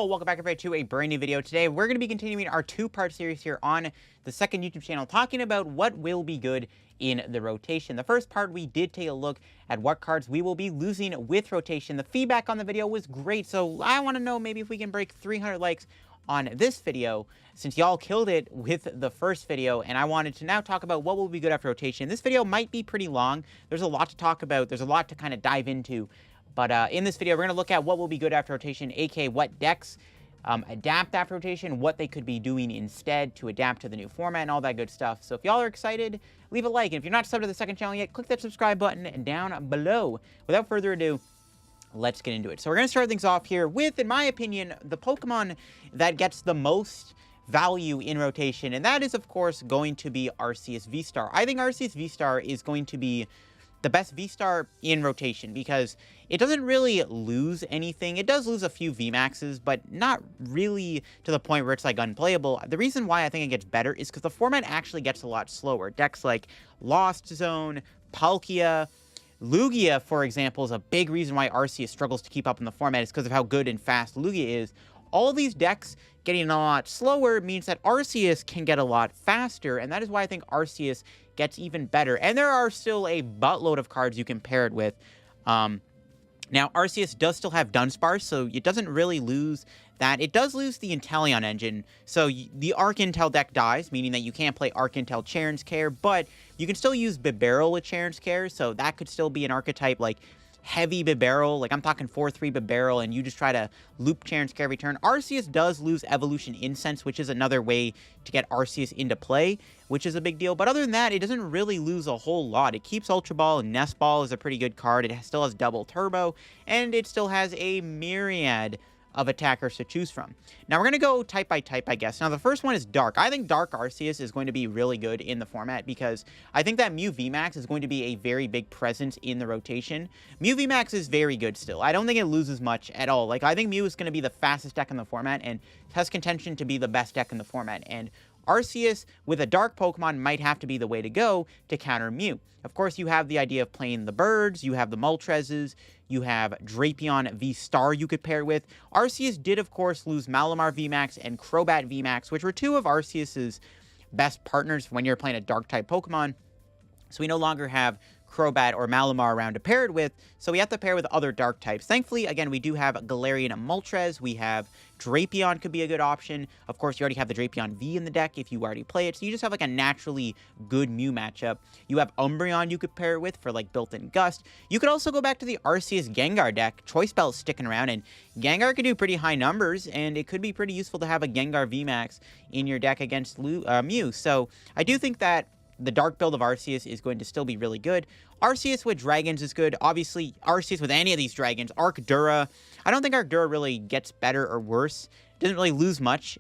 Yo, welcome back everybody to a brand new video. Today we're going to be continuing our two-part series here on the second YouTube channel, talking about what will be good in the rotation. The first part, we did take a look at what cards we will be losing with rotation. The feedback on the video was great, so I want to know maybe if we can break 300 likes on this video, since y'all killed it with the first video, and I wanted to now talk about what will be good after rotation. This video might be pretty long. There's a lot to talk about. There's a lot to kind of dive into. But in this video, we're going to look at what will be good after rotation, aka what decks adapt after rotation, what they could be doing instead to adapt to the new format, and all that good stuff. So if y'all are excited, leave a like. And if you're not subbed to the second channel yet, click that subscribe button down below. Without further ado, let's get into it. So we're going to start things off here with, in my opinion, the Pokemon that gets the most value in rotation, and that is, of course, going to be Arceus V-Star. I think Arceus V-Star is going to be the best V-Star in rotation because it doesn't really lose anything. It does lose a few VMAXs, but not really to the point where it's like unplayable. The reason why I think it gets better is because the format actually gets a lot slower. Decks like Lost Zone, Palkia, Lugia, for example, is a big reason why Arceus struggles to keep up in the format, is because of how good and fast Lugia is. All these decks getting a lot slower means that Arceus can get a lot faster, and that is why I think Arceus gets even better. And there are still a buttload of cards you can pair it with. Now, Arceus does still have Dunsparce, so it doesn't really lose that. It does lose the Inteleon engine, so the Arc Intel deck dies, meaning that you can't play Arc Intel Cheren's Care, but you can still use Bibarel with Cheren's Care, so that could still be an archetype like heavy Bibarel, like I'm talking 4-3 Bibarel, and you just try to loop Cheren's Care every turn. Arceus does lose Evolution Incense, which is another way to get Arceus into play, which is a big deal. But other than that, it doesn't really lose a whole lot. It keeps Ultra Ball, and Nest Ball is a pretty good card. It still has Double Turbo, and it still has a myriad of attackers to choose from. Now we're going to go type by type, I guess. Now the first one is Dark. I think Dark Arceus is going to be really good in the format because I think that Mew VMAX is going to be a very big presence in the rotation. Mew VMAX is very good still. I don't think it loses much at all. Like, I think Mew is going to be the fastest deck in the format and has contention to be the best deck in the format. And Arceus with a Dark Pokemon might have to be the way to go to counter Mew. Of course, you have the idea of playing the Birds, you have the Moltres, you have Drapion V-Star you could pair with. Arceus did, of course, lose Malamar VMAX and Crobat VMAX, which were two of Arceus's best partners when you're playing a Dark-type Pokemon. So we no longer have Crobat or Malamar around to pair it with, so we have to pair with other dark types. Thankfully, again, we do have Galarian and Moltres. We have Drapion could be a good option. Of course, you already have the Drapion V in the deck if you already play it, so you just have like a naturally good Mew matchup. You have Umbreon you could pair it with for like built-in Gust. You could also go back to the Arceus Gengar deck. Choice Bell's sticking around, and Gengar could do pretty high numbers, and it could be pretty useful to have a Gengar VMAX in your deck against Mew. So I do think that the Dark build of Arceus is going to still be really good. Arceus with Dragons is good. Obviously, Arceus with any of these Dragons. Arcdura. I don't think Arcdura really gets better or worse. Doesn't really lose much.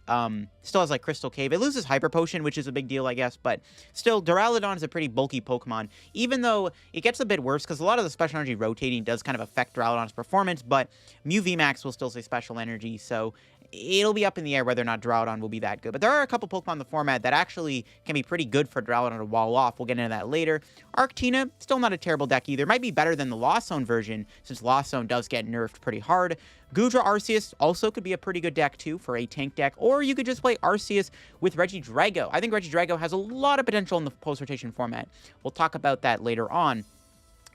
Still has, like, Crystal Cave. It loses Hyper Potion, which is a big deal, I guess. But still, Duraludon is a pretty bulky Pokemon. Even though it gets a bit worse, because a lot of the Special Energy rotating does kind of affect Duraludon's performance. But Mew VMAX will still say Special Energy, so it'll be up in the air whether or not Duraludon will be that good. But there are a couple Pokemon in the format that actually can be pretty good for Duraludon to wall off. We'll get into that later. Arctina, still not a terrible deck either. Might be better than the Lost Zone version, since Lost Zone does get nerfed pretty hard. Goodra Arceus also could be a pretty good deck too for a tank deck. Or you could just play Arceus with Regidrago. I think Regidrago has a lot of potential in the post-rotation format. We'll talk about that later on.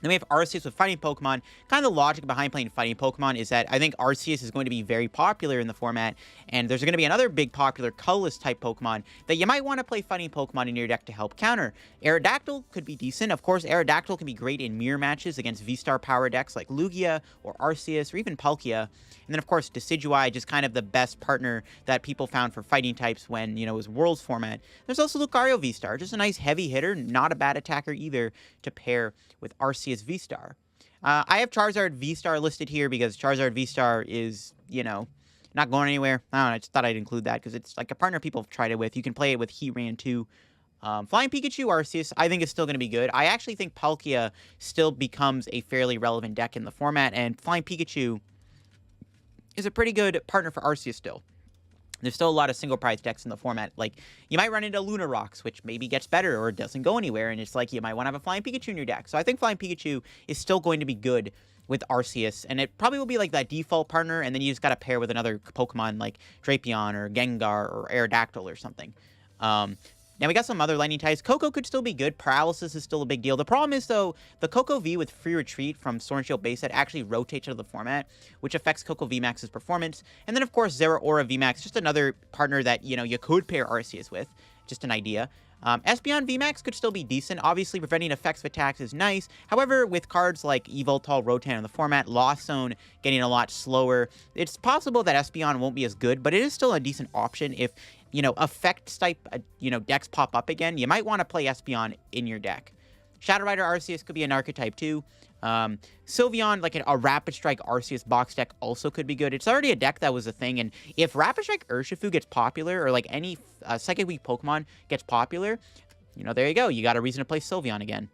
Then we have Arceus with Fighting Pokemon. Kind of the logic behind playing Fighting Pokemon is that I think Arceus is going to be very popular in the format, and there's going to be another big popular colorless type Pokemon that you might want to play Fighting Pokemon in your deck to help counter. Aerodactyl could be decent. Of course, Aerodactyl can be great in mirror matches against V-Star power decks like Lugia or Arceus or even Palkia. And then, of course, Decidueye, just kind of the best partner that people found for fighting types when, you know, it was Worlds format. There's also Lucario V-Star, just a nice heavy hitter, not a bad attacker either, to pair with Arceus V-Star. I have Charizard V-Star listed here because Charizard V-Star is, you know, not going anywhere. I don't know, I just thought I'd include that because it's like a partner people have tried it with. You can play it with Heatran too. Flying Pikachu Arceus, I think, is still going to be good. I actually think Palkia still becomes a fairly relevant deck in the format, and Flying Pikachu is a pretty good partner for Arceus still. There's still a lot of single prize decks in the format. Like, you might run into Lunarocks, which maybe gets better or doesn't go anywhere, and it's like you might want to have a Flying Pikachu in your deck. So I think Flying Pikachu is still going to be good with Arceus, and it probably will be like that default partner, and then you just got to pair with another Pokemon like Drapion or Gengar or Aerodactyl or something. Now we got some other lightning types. Koko could still be good. Paralysis is still a big deal. The problem is, though, the Koko V with Free Retreat from Sword and Shield base set actually rotates out of the format, which affects Koko VMAX's performance. And then, of course, Zeraora VMAX, just another partner that, you could pair Arceus with. Just an idea. Espeon VMAX could still be decent. Obviously, preventing effects of attacks is nice. However, with cards like Yveltal, Rotan in the format, Lost Zone getting a lot slower, it's possible that Espeon won't be as good, but it is still a decent option if, effects type, decks pop up again. You might want to play Espeon in your deck. Shadow Rider Arceus could be an archetype too. Sylveon, like a Rapid Strike Arceus box deck, also could be good. It's already a deck that was a thing, and if Rapid Strike Urshifu gets popular, or like any Psychic Weak Pokemon gets popular, there you go. You got a reason to play Sylveon again.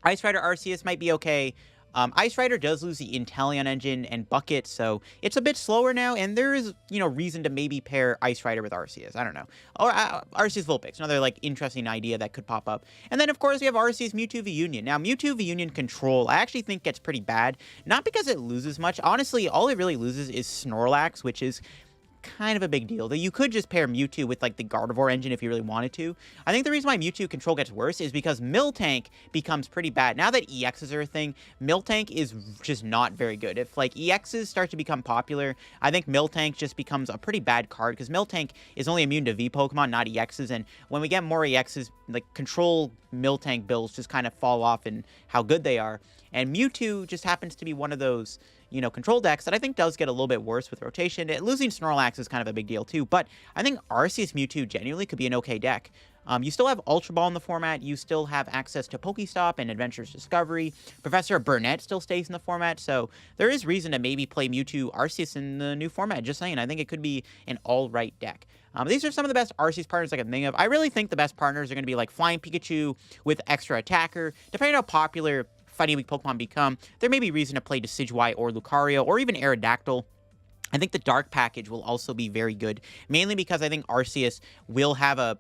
Ice Rider Arceus might be okay. Ice Rider does lose the Inteleon engine and Bucket, so it's a bit slower now, and there is, reason to maybe pair Ice Rider with Arceus. I don't know. Or Arceus Vulpix, another, interesting idea that could pop up. And then, of course, we have Arceus Mewtwo V Union. Now, Mewtwo V Union control, I actually think gets pretty bad. Not because it loses much. Honestly, all it really loses is Snorlax, which is kind of a big deal. Though you could just pair Mewtwo with the Gardevoir engine if you really wanted to. I think the reason why Mewtwo control gets worse is because Miltank becomes pretty bad. Now that EXs are a thing, Miltank is just not very good. If EXs start to become popular, I think Miltank just becomes a pretty bad card because Miltank is only immune to V Pokemon, not EXs, and when we get more EXs, control Miltank builds just kind of fall off in how good they are. And Mewtwo just happens to be one of those control decks that I think does get a little bit worse with rotation. Losing Snorlax is kind of a big deal too, but I think Arceus Mewtwo genuinely could be an okay deck. You still have Ultra Ball in the format, you still have access to Pokestop and Adventures Discovery, Professor Burnett still stays in the format, so there is reason to maybe play Mewtwo Arceus in the new format, just saying. I think it could be an alright deck. These are some of the best Arceus partners I can think of. I really think the best partners are going to be Flying Pikachu with Extra Attacker, depending on how popular Fighting Weak Pokemon become. There may be reason to play Decidueye or Lucario or even Aerodactyl. I think the Dark package will also be very good, mainly because I think Arceus will have a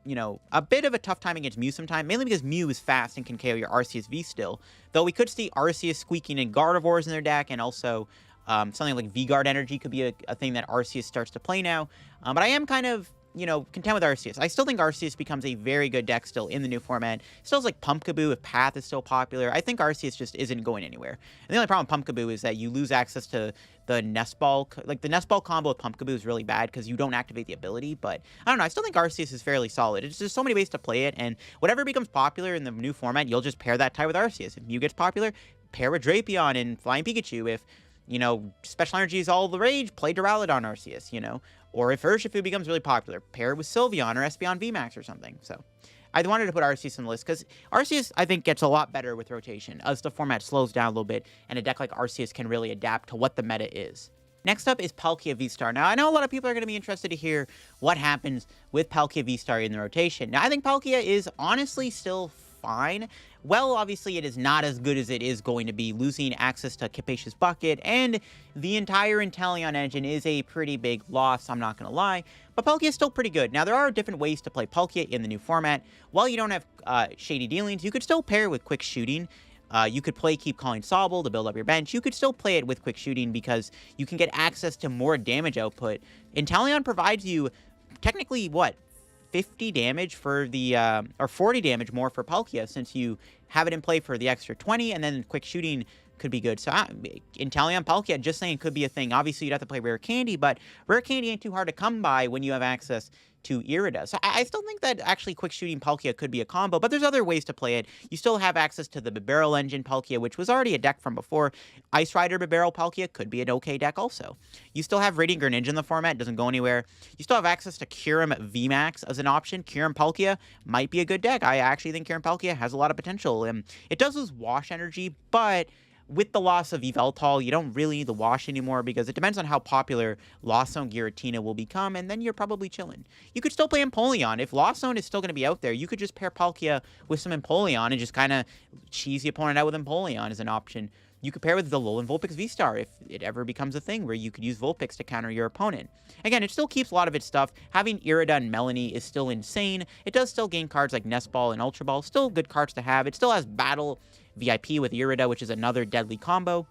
bit of a tough time against Mew sometime, mainly because Mew is fast and can KO your Arceus V still. Though we could see Arceus squeaking in Gardevoirs in their deck, and also something like V-Guard Energy could be a thing that Arceus starts to play now. But I am kind of content with Arceus. I still think Arceus becomes a very good deck still in the new format. Still has Pumpkaboo if Path is still popular. I think Arceus just isn't going anywhere. And the only problem with Pumpkaboo is that you lose access to the Nest Ball. The Nest Ball combo with Pumpkaboo is really bad because you don't activate the ability, but I don't know. I still think Arceus is fairly solid. It's just so many ways to play it, and whatever becomes popular in the new format, you'll just pair that type with Arceus. If Mew gets popular, pair with Drapion and Flying Pikachu. If Special Energy is all the rage, play Duraludon Arceus, Or if Urshifu becomes really popular, pair it with Sylveon or Espeon VMAX or something. So I wanted to put Arceus on the list because Arceus, I think, gets a lot better with rotation as the format slows down a little bit, and a deck like Arceus can really adapt to what the meta is. Next up is Palkia V-Star. Now, I know a lot of people are going to be interested to hear what happens with Palkia V-Star in the rotation. Now, I think Palkia is honestly still fine. Well, obviously, it is not as good as it is going to be. Losing access to Capacious Bucket and the entire Inteleon engine is a pretty big loss, I'm not going to lie. But Palkia is still pretty good. Now, there are different ways to play Palkia in the new format. While you don't have Shady Dealings, you could still pair with Quick Shooting. You could play Keep Calling Sobble to build up your bench. You could still play it with Quick Shooting because you can get access to more damage output. Inteleon provides you, technically, 50 damage for the, or 40 damage more for Palkia, since you have it in play for the extra 20, and then Quick Shooting could be good. So Inteleon Palkia, just saying, could be a thing. Obviously, you'd have to play Rare Candy, but Rare Candy ain't too hard to come by when you have access to Irida. So I still think that actually Quick Shooting Palkia could be a combo, but there's other ways to play it. You still have access to the Bibarel engine Palkia, which was already a deck from before. Ice Rider Bibarel Palkia could be an okay deck also. You still have Radiant Greninja in the format, doesn't go anywhere. You still have access to Kyurem VMAX as an option. Kyurem Palkia might be a good deck. I actually think Kyurem Palkia has a lot of potential. It does lose Wash Energy, but with the loss of Yveltal, you don't really need the Wash anymore because it depends on how popular Lost Zone Giratina will become, and then you're probably chilling. You could still play Empoleon. If Lost Zone is still going to be out there, you could just pair Palkia with some Empoleon and just kind of cheese the opponent out with Empoleon as an option. You could pair with the Alolan Vulpix V-Star if it ever becomes a thing where you could use Vulpix to counter your opponent. Again, it still keeps a lot of its stuff. Having Irida and Melanie is still insane. It does still gain cards like Nest Ball and Ultra Ball. Still good cards to have. It still has Battle VIP with Irida, which is another deadly combo.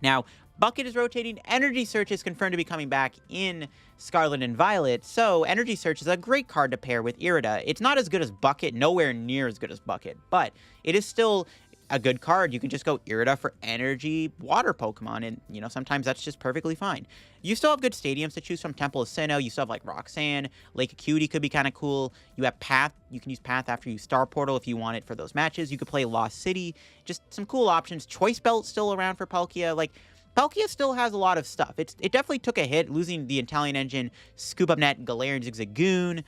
Now, Bucket is rotating. Energy Search is confirmed to be coming back in Scarlet and Violet, so Energy Search is a great card to pair with Irida. It's not as good as Bucket, nowhere near as good as Bucket, but it is still a good card. You can just go Irida for energy water Pokemon, and, you know, sometimes that's just perfectly fine. You still have good stadiums to choose from. Temple of Sinnoh, you still have, like, Roxanne, Lake Acuity could be kind of cool. You have Path. You can use Path after you Star Portal if you want it for those matches. You could play Lost City. Just some cool options. Choice Belt's still around for Palkia. Like, Palkia still has a lot of stuff. It definitely took a hit, losing the Italian Engine, Scoop Up Net, Galarian Zigzagoon,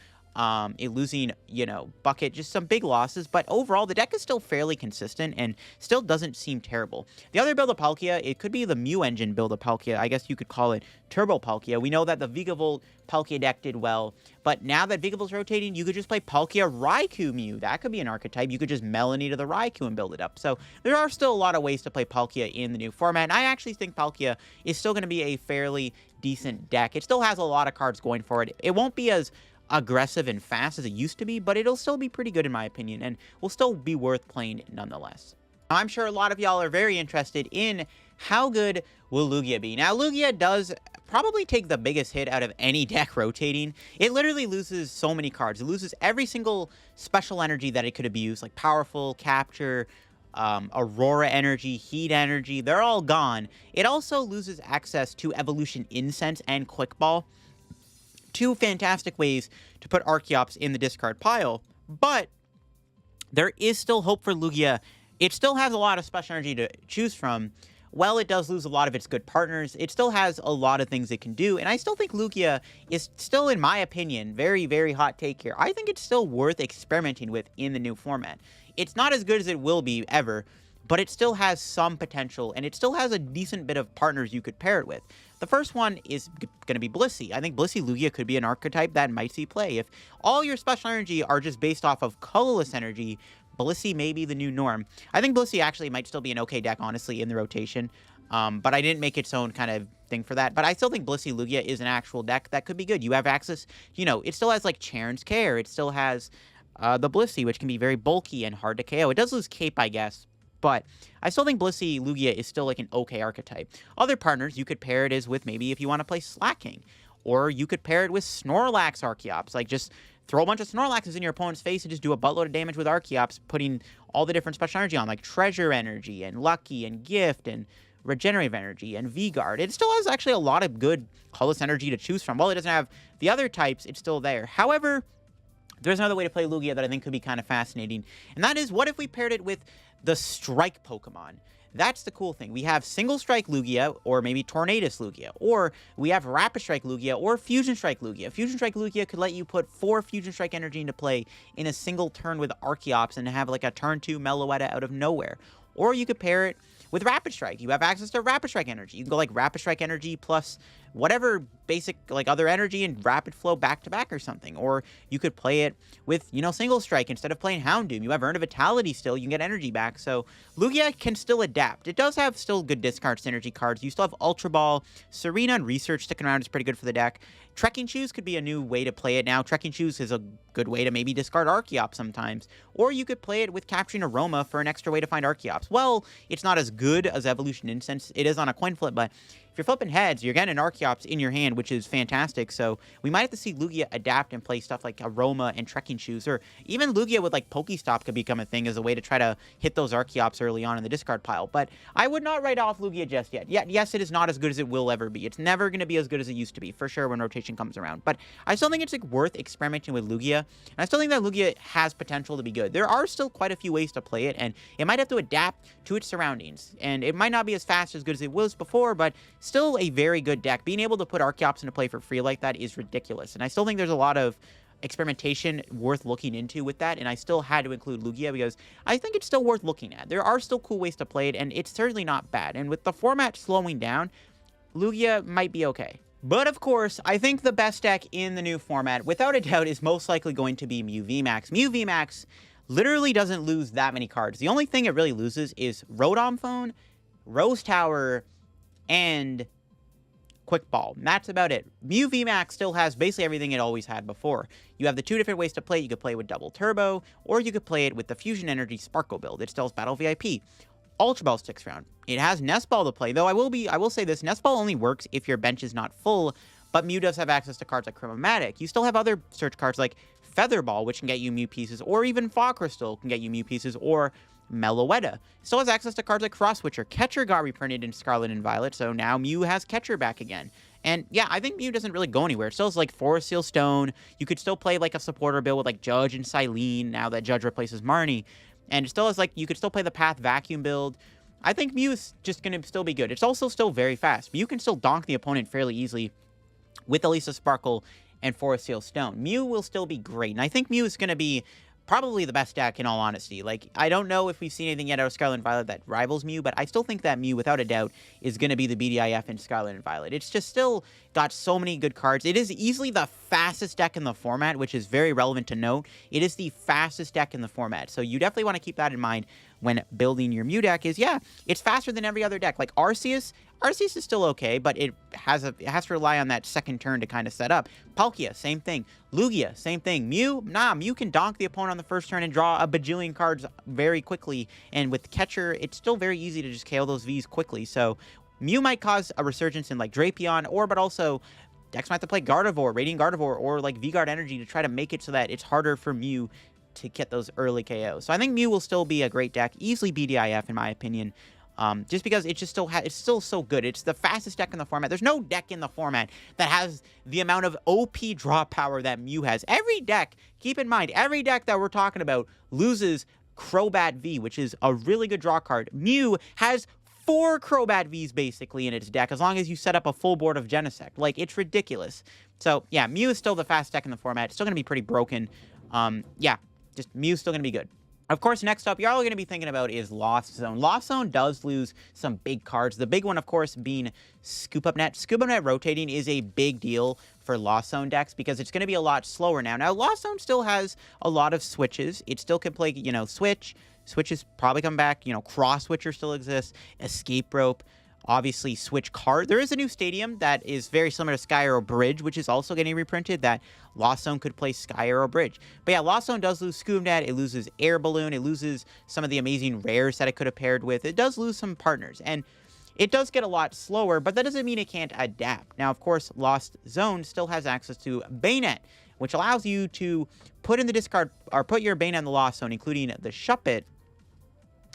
losing, you know, Bucket, just some big losses. But overall, the deck is still fairly consistent and still doesn't seem terrible. The other build of Palkia, it could be the Mew Engine build of Palkia. I guess you could call it Turbo Palkia. We know that the Vigavolt Palkia deck did well, but now that Vigavolt's rotating, you could just play Palkia Raikou Mew. That could be an archetype. You could just Melanie to the Raikou and build it up. So there are still a lot of ways to play Palkia in the new format, and I actually think Palkia is still going to be a fairly decent deck. It still has a lot of cards going for it. It won't be as aggressive and fast as it used to be, but it'll still be pretty good in my opinion, and will still be worth playing nonetheless. I'm sure a lot of y'all are very interested in how good will Lugia be. Now, Lugia does probably take the biggest hit out of any deck rotating. It literally loses so many cards. It loses every single special energy that it could abuse, like Powerful, Capture, Aurora Energy, Heat Energy. They're all gone. It also loses access to Evolution Incense and Quick Ball. Two fantastic ways to put Archeops in the discard pile, but there is still hope for Lugia. It still has a lot of special energy to choose from. Well, it does lose a lot of its good partners. It still has a lot of things it can do, and I still think Lugia is still, in my opinion, very, very hot take here. I think it's still worth experimenting with in the new format. It's not as good as it will be ever, but it still has some potential, and it still has a decent bit of partners you could pair it with. The first one is going to be Blissey. I think Blissey Lugia could be an archetype that might see play. If all your special energy are just based off of colorless energy, Blissey may be the new norm. I think Blissey actually might still be an okay deck, honestly, in the rotation. But I didn't make its own kind of thing for that. But I still think Blissey Lugia is an actual deck that could be good. You have access, you know, it still has, like, Charon's Care. It still has the Blissey, which can be very bulky and hard to KO. It does lose Cape, I guess. But I still think Blissey Lugia is still, like, an okay archetype. Other partners, you could pair it as with maybe if you want to play Slacking. Or you could pair it with Snorlax Archeops. Like, just throw a bunch of Snorlaxes in your opponent's face and just do a buttload of damage with Archeops, putting all the different special energy on, like Treasure Energy and Lucky and Gift and Regenerative Energy and V-Guard. It still has actually a lot of good colorless energy to choose from. While it doesn't have the other types, it's still there. However, there's another way to play Lugia that I think could be kind of fascinating, and that is, what if we paired it with the Strike Pokemon? That's the cool thing. We have Single Strike Lugia, or maybe Tornadus Lugia, or we have Rapid Strike Lugia, or Fusion Strike Lugia. Fusion Strike Lugia could let you put 4 Fusion Strike energy into play in a single turn with Archeops and have like a turn 2 Meloetta out of nowhere. Or you could pair it with Rapid Strike. You have access to Rapid Strike energy. You can go like Rapid Strike energy plus whatever basic like other energy and Rapid Flow back to back or something. Or you could play it with, you know, Single Strike instead of playing Houndoom. You have Urn of Vitality still. You can get energy back. So Lugia can still adapt. It does have still good discard synergy cards. You still have Ultra Ball. Serena and Research sticking around is pretty good for the deck. Trekking Shoes could be a new way to play it now. Trekking Shoes is a good way to maybe discard Archeops sometimes. Or you could play it with Capturing Aroma for an extra way to find Archeops. Well, it's not as good as Evolution Incense. It is on a coin flip, but if you're flipping heads, you're getting an Archeops in your hand, which is fantastic. So we might have to see Lugia adapt and play stuff like Aroma and Trekking Shoes, or even Lugia with like Pokestop could become a thing as a way to try to hit those Archeops early on in the discard pile. But I would not write off Lugia just yet. Yes, it is not as good as it will ever be. It's never going to be as good as it used to be, for sure, when rotation comes around. But I still think it's like worth experimenting with Lugia, and I still think that Lugia has potential to be good. There are still quite a few ways to play it, and it might have to adapt to its surroundings. And it might not be as fast as good as it was before, but still a very good deck. Being able to put Archeops into play for free like that is ridiculous, and I still think there's a lot of experimentation worth looking into with that, and I still had to include Lugia because I think it's still worth looking at. There are still cool ways to play it, and it's certainly not bad, and with the format slowing down, Lugia might be okay. But of course, I think the best deck in the new format, without a doubt, is most likely going to be Mew VMAX. Mew VMAX literally doesn't lose that many cards. The only thing it really loses is Rotom-Phone, Rose Tower, and Quick Ball. And that's about it. Mew VMAX still has basically everything it always had before. You have the two different ways to play it. You could play it with Double Turbo, or you could play it with the Fusion Energy Sparkle build. It still has Battle VIP. Ultra Ball sticks around. It has Nest Ball to play, though I will say this, Nest Ball only works if your bench is not full, but Mew does have access to cards like Chromatic. You still have other search cards like Feather Ball, which can get you Mew pieces, or even Fog Crystal can get you Mew pieces, or Meloetta. Still has access to cards like Cross Switcher. Catcher got reprinted in Scarlet and Violet, so now Mew has Catcher back again. And yeah, I think Mew doesn't really go anywhere. It still has like Forest Seal Stone. You could still play like a supporter build with like Judge and Silene now that Judge replaces Marnie. And it still has like, you could still play the Path Vacuum build. I think Mew is just going to still be good. It's also still very fast. Mew can still donk the opponent fairly easily with Elesa Sparkle and Forest Seal Stone. Mew will still be great. And I think Mew is going to be probably the best deck, in all honesty. Like, I don't know if we've seen anything yet out of Scarlet and Violet that rivals Mew, but I still think that Mew, without a doubt, is going to be the BDIF in Scarlet and Violet. It's just still got so many good cards. It is easily the fastest deck in the format, which is very relevant to note. It is the fastest deck in the format, so you definitely want to keep that in mind when building your Mew deck. Is, yeah, it's faster than every other deck. Like Arceus is still okay, but it has to rely on that second turn to kind of set up. Palkia, same thing. Lugia, same thing. Mew, Mew can donk the opponent on the first turn and draw a bajillion cards very quickly. And with Catcher, it's still very easy to just KO those Vs quickly. So Mew might cause a resurgence in like Drapion, but also decks might have to play Gardevoir, Radiant Gardevoir, or like V-Guard Energy to try to make it so that it's harder for Mew to get those early KOs. So I think Mew will still be a great deck, easily BDIF in my opinion. Just because it's still so good. It's the fastest deck in the format. There's no deck in the format that has the amount of OP draw power that Mew has. Every deck, keep in mind, every deck that we're talking about loses Crobat V, which is a really good draw card. Mew has 4 Crobat Vs basically in its deck, as long as you set up a full board of Genesect. Like, it's ridiculous. So, yeah, Mew is still the fastest deck in the format. It's still going to be pretty broken. Yeah, just Mew's still going to be good. Of course, next up, you're all going to be thinking about is Lost Zone. Lost Zone does lose some big cards. The big one, of course, being Scoop Up Net. Scoop Up Net rotating is a big deal for Lost Zone decks because it's going to be a lot slower now. Now, Lost Zone still has a lot of switches. It still can play, Switch. Switch is probably come back. Cross Switcher still exists. Escape Rope. Obviously, Switch card. There is a new stadium that is very similar to Sky Arrow Bridge, which is also getting reprinted, that Lost Zone could play Sky Arrow Bridge. But yeah, Lost Zone does lose Scoop Net, it loses Air Balloon, it loses some of the amazing rares that it could have paired with. It does lose some partners, and it does get a lot slower, but that doesn't mean it can't adapt. Now, of course, Lost Zone still has access to Bayonet, which allows you to put in the discard, or put your Bayonet in the Lost Zone, including the Shuppet,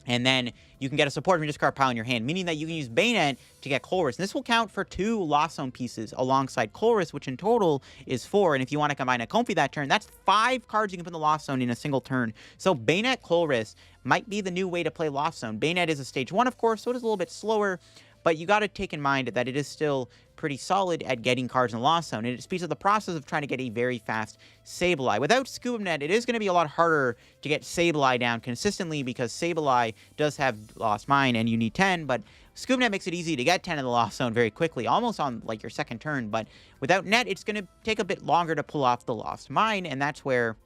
and then you can get a support from your discard pile in your hand, meaning that you can use Bayonet to get Colress. And this will count for 2 Lost Zone pieces alongside Colress, which in total is 4. And if you want to combine a Comfey that turn, that's 5 cards you can put in the Lost Zone in a single turn. So Bayonet Colress might be the new way to play Lost Zone. Bayonet is a stage 1, of course, so it is a little bit slower, but you got to take in mind that it is still pretty solid at getting cards in the Lost Zone, and it speeds up the process of trying to get a very fast Sableye. Without Scoop Net, it is going to be a lot harder to get Sableye down consistently because Sableye does have Lost Mine, and you need 10, but Scoop Net makes it easy to get 10 in the Lost Zone very quickly, almost on like your second turn, but without Net, it's going to take a bit longer to pull off the Lost Mine, and that's where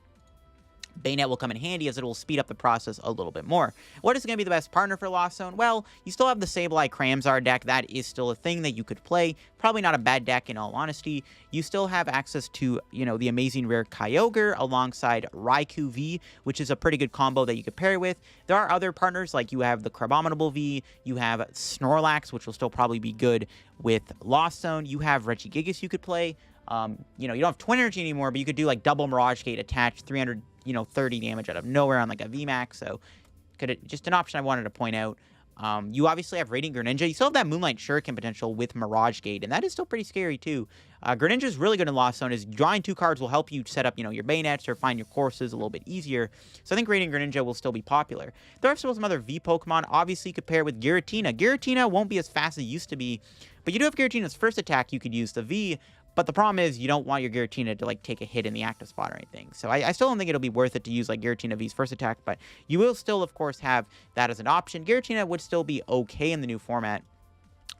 Bayonet will come in handy as it will speed up the process a little bit more. What is going to be the best partner for Lost Zone? Well, you still have the Sableye Cramzar deck. That is still a thing that you could play. Probably not a bad deck in all honesty. You still have access to, the amazing rare Kyogre alongside Raikou V, which is a pretty good combo that you could pair with. There are other partners, like you have the Crabominable V, you have Snorlax, which will still probably be good with Lost Zone. You have Regigigas you could play. You don't have Twin Energy anymore, but you could do like double Mirage Gate, attach 330 damage out of nowhere on like a VMAX, so just an option I wanted to point out. You obviously have Radiant Greninja. You still have that Moonlight Shuriken potential with Mirage Gate, and that is still pretty scary too. Greninja is really good in Lost Zone, as drawing 2 cards will help you set up, your Bayonets or find your courses a little bit easier. So I think Radiant Greninja will still be popular. There are still some other V Pokemon. Obviously, you could pair with Giratina. Giratina won't be as fast as it used to be, but you do have Giratina's first attack. You could use the V, but the problem is you don't want your Giratina to, take a hit in the active spot or anything. So I still don't think it'll be worth it to use, Giratina V's first attack, but you will still, of course, have that as an option. Giratina would still be okay in the new format.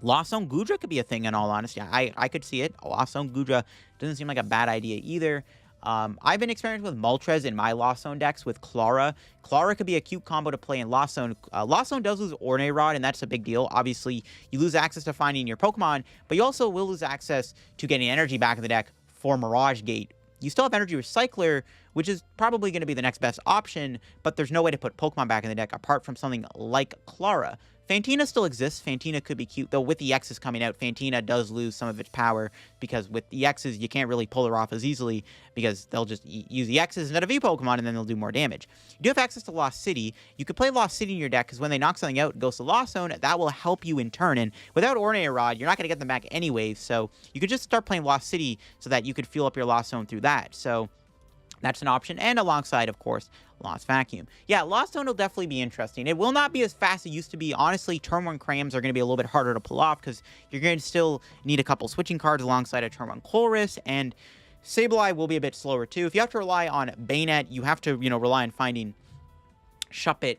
Lost Zone Goodra could be a thing, in all honesty. I could see it. Lost Zone Goodra doesn't seem like a bad idea either. I've been experimenting with Moltres in my Lost Zone decks with Clara. Clara could be a cute combo to play in Lost Zone. Lost Zone does lose Ornate Rod, and that's a big deal. Obviously, you lose access to finding your Pokemon, but you also will lose access to getting energy back in the deck for Mirage Gate you still have Energy Recycler, which is probably going to be the next best option, but there's no way to put Pokemon back in the deck apart from something like Clara. Fantina still exists. Fantina could be cute, though with the X's coming out, Fantina does lose some of its power, because with the X's, you can't really pull her off as easily, because they'll just use the X's instead of V Pokemon, and then they'll do more damage. You do have access to Lost City. You could play Lost City in your deck, because when they knock something out, it goes to Lost Zone, that will help you in turn, and without Ornate Rod, you're not going to get them back anyways, so you could just start playing Lost City so that you could fuel up your Lost Zone through that, so that's an option, and alongside, of course, Lost Vacuum. Yeah, Lost Zone will definitely be interesting. It will not be as fast as it used to be. Honestly, Turn 1 Crams are going to be a little bit harder to pull off, because you're going to still need a couple switching cards alongside a Turn 1 Colress, and Sableye will be a bit slower too. If you have to rely on Bayonet, you have to, rely on finding Shuppet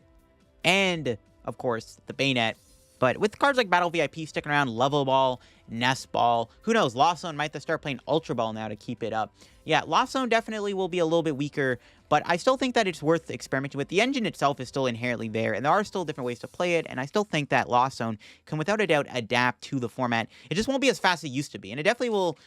and, of course, the Bayonet. But with cards like Battle VIP sticking around, Level Ball, Nest Ball, who knows, Lost Zone might have to start playing Ultra Ball now to keep it up. Yeah, Lost Zone definitely will be a little bit weaker, but I still think that it's worth experimenting with. The engine itself is still inherently there, and there are still different ways to play it, and I still think that Lost Zone can without a doubt adapt to the format. It just won't be as fast as it used to be, and it definitely will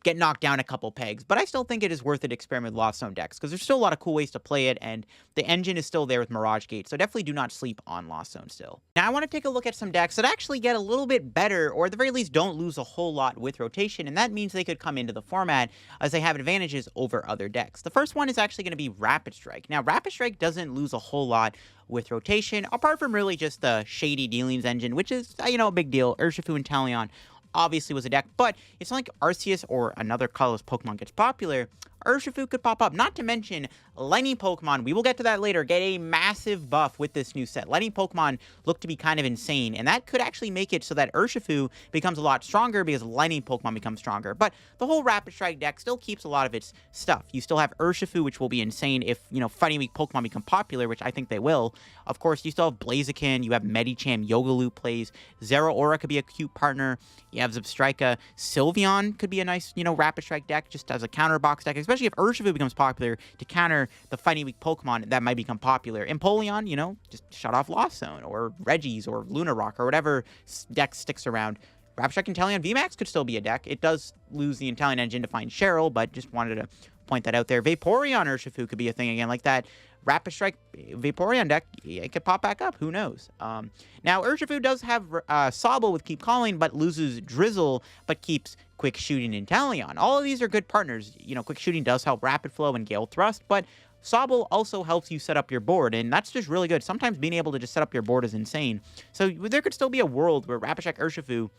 get knocked down a couple pegs, but I still think it is worth it to experiment with Lost Zone decks, because there's still a lot of cool ways to play it, and the engine is still there with Mirage Gate, so definitely do not sleep on Lost Zone still. Now I want to take a look at some decks that actually get a little bit better, or at the very least don't lose a whole lot with rotation, and that means they could come into the format as they have advantages over other decks. The first one is actually going to be Rapid Strike. Now Rapid Strike doesn't lose a whole lot with rotation, apart from really just the Shady Dealings engine, which is, a big deal. Urshifu and Talion obviously was a deck, but it's not like Arceus or another colorless Pokemon gets popular. Urshifu could pop up, not to mention Lightning Pokemon, we will get to that later, get a massive buff with this new set. Lightning Pokemon look to be kind of insane, and that could actually make it so that Urshifu becomes a lot stronger because Lightning Pokemon becomes stronger. But the whole Rapid Strike deck still keeps a lot of its stuff. You still have Urshifu, which will be insane if, Fighting Weak Pokemon become popular, which I think they will. Of course, you still have Blaziken, you have Medicham, Yogaloo plays, Zeraora could be a cute partner, you have Zebstrika, Sylveon could be a nice, Rapid Strike deck just as a counter box deck, especially if Urshifu becomes popular to counter the Fighting Weak Pokemon that might become popular. Empoleon, just shut off Lost Zone, or Regis, or Lunarock, or whatever deck sticks around. Rapid Strike Inteleon VMAX could still be a deck. It does lose the Inteleon engine to find Cheryl, but just wanted to point that out there. Vaporeon Urshifu could be a thing again like that. Rapid Strike Vaporeon deck, it could pop back up. Who knows? Now, Urshifu does have Sobble with Keep Calling, but loses Drizzle, but keeps Quick Shooting and Inteleon. All of these are good partners. Quick Shooting does help Rapid Flow and Gale Thrust, but Sobble also helps you set up your board, and that's just really good. Sometimes being able to just set up your board is insane. So there could still be a world where Rapid Strike Urshifu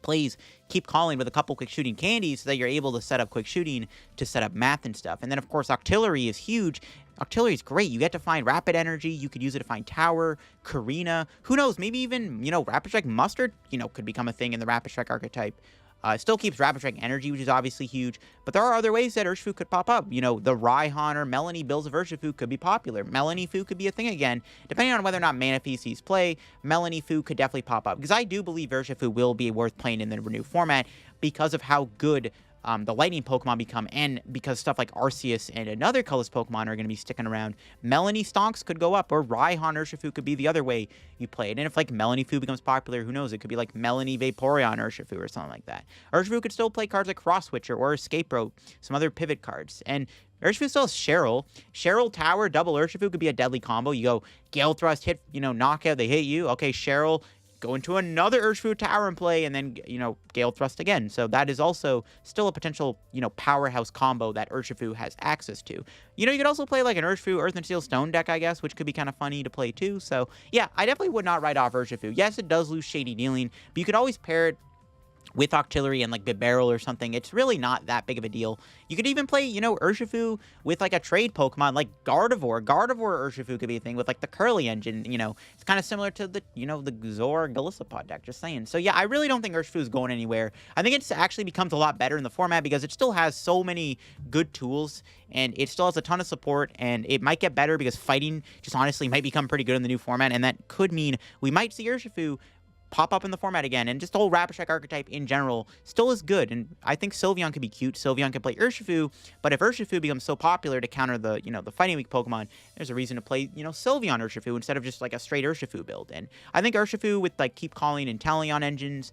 plays Keep Calling with a couple Quick Shooting candies so that you're able to set up Quick Shooting to set up math and stuff. And then, of course, Octillery is huge. Octillery is great. You get to find Rapid Energy. You could use it to find Tower, Karina. Who knows? Maybe even, Rapid Strike Mustard, could become a thing in the Rapid Strike archetype. It still keeps Rapid Strike Energy, which is obviously huge, but there are other ways that Urshifu could pop up. The Raihan or Melanie builds of Urshifu could be popular. Melanie Fu could be a thing again. Depending on whether or not Manaphy sees play, Melanie Fu could definitely pop up, because I do believe Urshifu will be worth playing in the new format because of how good the Lightning Pokemon become, and because stuff like Arceus and another colorless Pokemon are going to be sticking around. Melanie Stonks could go up, or Raihan Urshifu could be the other way you play it. And if, Melanie Fu becomes popular, who knows? It could be like Melanie Vaporeon Urshifu or something like that. Urshifu could still play cards like Cross Switcher or Escape Rope, some other pivot cards. And Urshifu still has Cheryl. Cheryl Tower, double Urshifu could be a deadly combo. You go Gale Thrust, hit, knockout, they hit you. Okay, Cheryl, go into another Urshifu Tower and play, and then, Gale Thrust again. So that is also still a potential, powerhouse combo that Urshifu has access to. You could also play like an Urshifu Earth and Steel Stone deck, I guess, which could be kind of funny to play too. So yeah, I definitely would not write off Urshifu. Yes, it does lose Shady Dealing, but you could always pair it with Octillery and Bibarel or something. It's really not that big of a deal. You could even play, Urshifu with a trade Pokemon like Gardevoir. Gardevoir Urshifu could be a thing with the Curly engine. It's kind of similar to the, the Zor Golisopod deck, just saying. So yeah, I really don't think Urshifu is going anywhere. I think it's actually becomes a lot better in the format because it still has so many good tools, and it still has a ton of support, and it might get better because fighting just honestly might become pretty good in the new format, and that could mean we might see Urshifu pop up in the format again, and just the whole Rapid Strike archetype in general still is good, and I think Sylveon could be cute. Sylveon could play Urshifu, but if Urshifu becomes so popular to counter the, the Fighting Weak Pokemon, there's a reason to play, Sylveon Urshifu instead of just like a straight Urshifu build. And I think Urshifu with like Keep Calling and Teleon engines,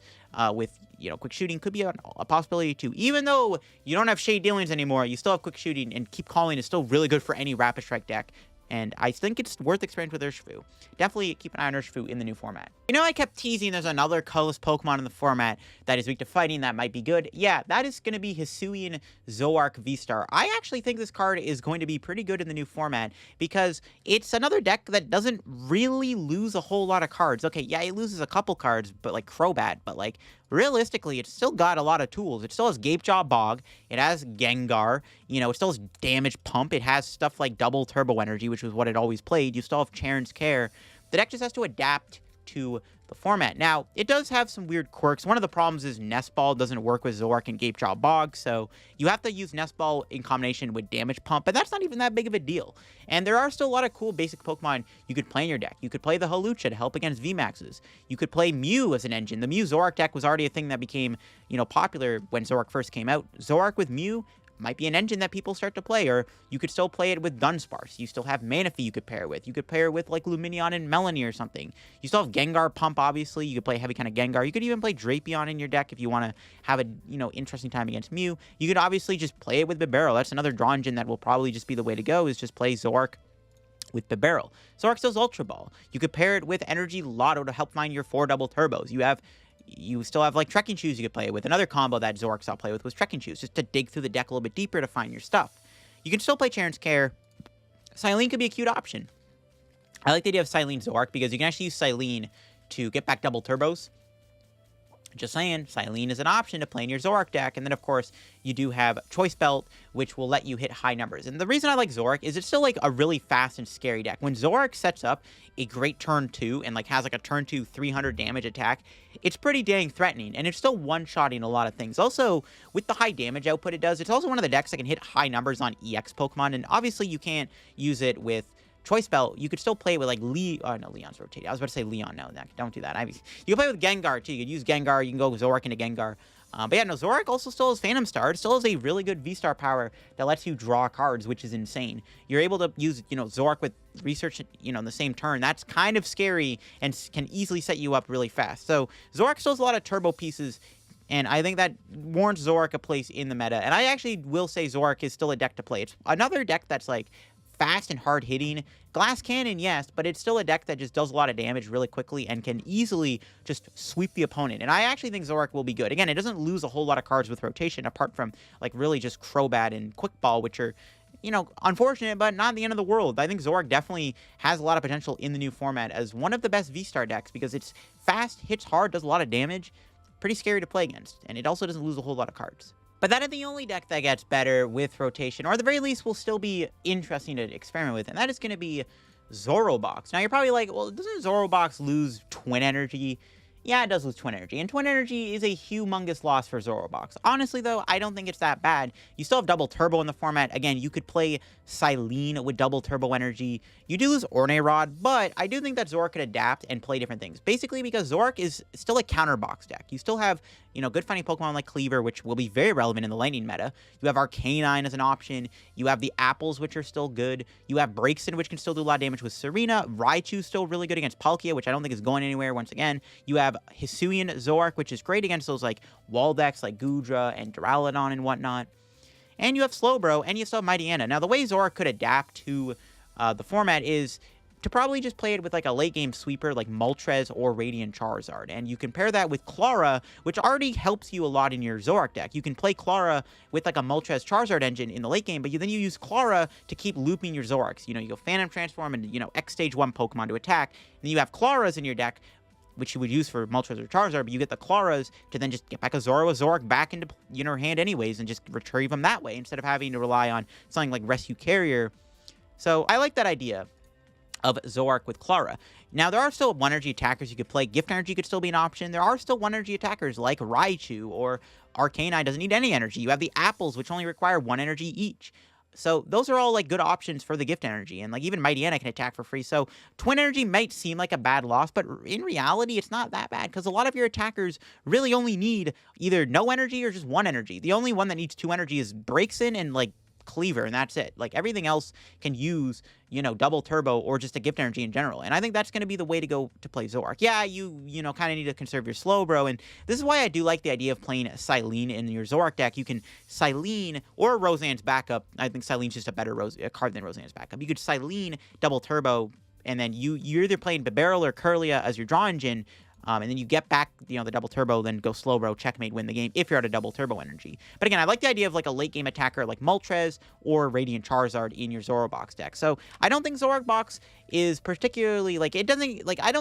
with, Quick Shooting could be a possibility too. Even though you don't have Shade Dealings anymore, you still have Quick Shooting, and Keep Calling is still really good for any Rapid Strike deck. And I think it's worth experience with Urshifu. Definitely keep an eye on Urshifu in the new format. I kept teasing there's another colorless Pokemon in the format that is weak to fighting that might be good. Yeah, that is going to be Hisuian Zoroark V-Star. I actually think this card is going to be pretty good in the new format because it's another deck that doesn't really lose a whole lot of cards. Okay, yeah, it loses a couple cards, but like Crobat, but like realistically, it's still got a lot of tools. It still has Gapejaw Bog. It has Gengar. It still has Damage Pump. It has stuff like Double Turbo Energy, which was what it always played. You still have Charon's Care. The deck just has to adapt to the format. Now, it does have some weird quirks. One of the problems is Nest Ball doesn't work with Zoroark and Gapejaw Bog, so you have to use Nest Ball in combination with Damage Pump, but that's not even that big of a deal. And there are still a lot of cool basic Pokemon you could play in your deck. You could play the Hawlucha to help against VMAXs. You could play Mew as an engine. The Mew Zoroark deck was already a thing that became, popular when Zoroark first came out. Zoroark with Mew might be an engine that people start to play, or you could still play it with Dunsparce. You still have Manaphy you could pair with. You could pair with like Lumineon and Melanie or something. You still have Gengar Pump, obviously. You could play heavy kind of Gengar. You could even play Drapion in your deck if you want to have a, interesting time against Mew. You could obviously just play it with Bibarel. That's another draw engine that will probably just be the way to go, is just play Zoroark with Bibarel. Zoroark still has Ultra Ball. You could pair it with Energy Lotto to help find your 4 double turbos. You still have like Trekking Shoes you could play with. Another combo that Zoroark saw play with was Trekking Shoes, just to dig through the deck a little bit deeper to find your stuff. You can still play Charon's Care. Silene could be a cute option. I like the idea of Silene Zoroark because you can actually use Silene to get back double turbos. Just saying, Silene is an option to play in your Zoroark deck. And then, of course, you do have Choice Belt, which will let you hit high numbers. And the reason I like Zoroark is it's still, like, a really fast and scary deck. When Zoroark sets up a great turn 2 and, like, has, like, a turn 2 300 damage attack, it's pretty dang threatening. And it's still one-shotting a lot of things. Also, with the high damage output it does, it's also one of the decks that can hit high numbers on EX Pokemon. And obviously, you can't use it with Choice Belt. You could still play it with like Leon's rotating. I was about to say Leon. No, don't do that. You can play with Gengar too. You could use Gengar. You can go Zoroark into Gengar. But yeah, no, Zoroark also still has Phantom Star. It still has a really good V-Star power that lets you draw cards, which is insane. You're able to use, Zoroark with Research, in the same turn. That's kind of scary and can easily set you up really fast. So Zoroark still has a lot of turbo pieces, and I think that warrants Zoroark a place in the meta. And I actually will say Zoroark is still a deck to play. It's another deck that's like fast and hard hitting. Glass Cannon, yes, but it's still a deck that just does a lot of damage really quickly and can easily just sweep the opponent. And I actually think Zoroark will be good. Again, it doesn't lose a whole lot of cards with rotation, apart from like really just Crobat and Quick Ball, which are, unfortunate, but not the end of the world. I think Zoroark definitely has a lot of potential in the new format as one of the best V-Star decks because it's fast, hits hard, does a lot of damage, pretty scary to play against, and it also doesn't lose a whole lot of cards. But that is the only deck that gets better with rotation, or at the very least will still be interesting to experiment with, and that is going to be Zorobox. Now, you're probably like, well, doesn't Zorobox lose Twin Energy? Yeah, it does lose Twin Energy, and Twin Energy is a humongous loss for Zorobox. Honestly, though, I don't think it's that bad. You still have Double Turbo in the format. Again, you could play Silene with Double Turbo Energy. You do lose Ornirod, but I do think that Zoroark could adapt and play different things. Basically, because Zoroark is still a counter box deck. You still have, good fighting Pokemon like Cleaver, which will be very relevant in the Lightning meta. You have Arcanine as an option. You have the Apples, which are still good. You have Braixen, which can still do a lot of damage with Serena. Raichu's still really good against Palkia, which I don't think is going anywhere once again. You have Hisuian Zoroark, which is great against those like wall decks like Goodra and Duraludon and whatnot. And you have Slowbro, and you still have Mightyena. Now, the way Zoroark could adapt to the format is to probably just play it with like a late game sweeper like Moltres or Radiant Charizard. And you can pair that with Clara, which already helps you a lot in your Zoroark deck. You can play Clara with like a Moltres Charizard engine in the late game, but then you use Clara to keep looping your Zoroarks. You go Phantom Transform and, X Stage 1 Pokemon to attack. And then you have Claras in your deck, which you would use for Moltres or Charizard, but you get the Claras to then just get back a Zoroark back into your hand anyways and just retrieve them that way instead of having to rely on something like Rescue Carrier. So I like that idea of Zoroark with Clara. Now, there are still 1-energy attackers you could play. Gift Energy could still be an option. There are still 1-energy attackers like Raichu, or Arcanine doesn't need any energy. You have the Apples, which only require 1 energy each. So those are all like good options for the gift energy, and like even Mighty Anna can attack for free. So Twin Energy might seem like a bad loss, but in reality, it's not that bad because a lot of your attackers really only need either no energy or just one energy. The only one that needs 2 energy is Braixen and like Cleaver, and that's it. Like everything else can use, double turbo or just a gift energy in general. And I think that's going to be the way to go to play Zoroark. Yeah, you kind of need to conserve your Slowbro, and this is why I do like the idea of playing Silene in your Zoroark deck. You can Silene or Roseanne's backup. I think Silene's just a better card than Roseanne's backup. You could Silene double turbo, and then you're either playing Bibarel or Kirlia as your draw engine. And then you get back, the double turbo, then go Slowbro, checkmate, win the game if you're at a double turbo energy. But again, I like the idea of like a late game attacker like Moltres or Radiant Charizard in your Zorobox deck. So I don't think Zoroark Box is particularly I don't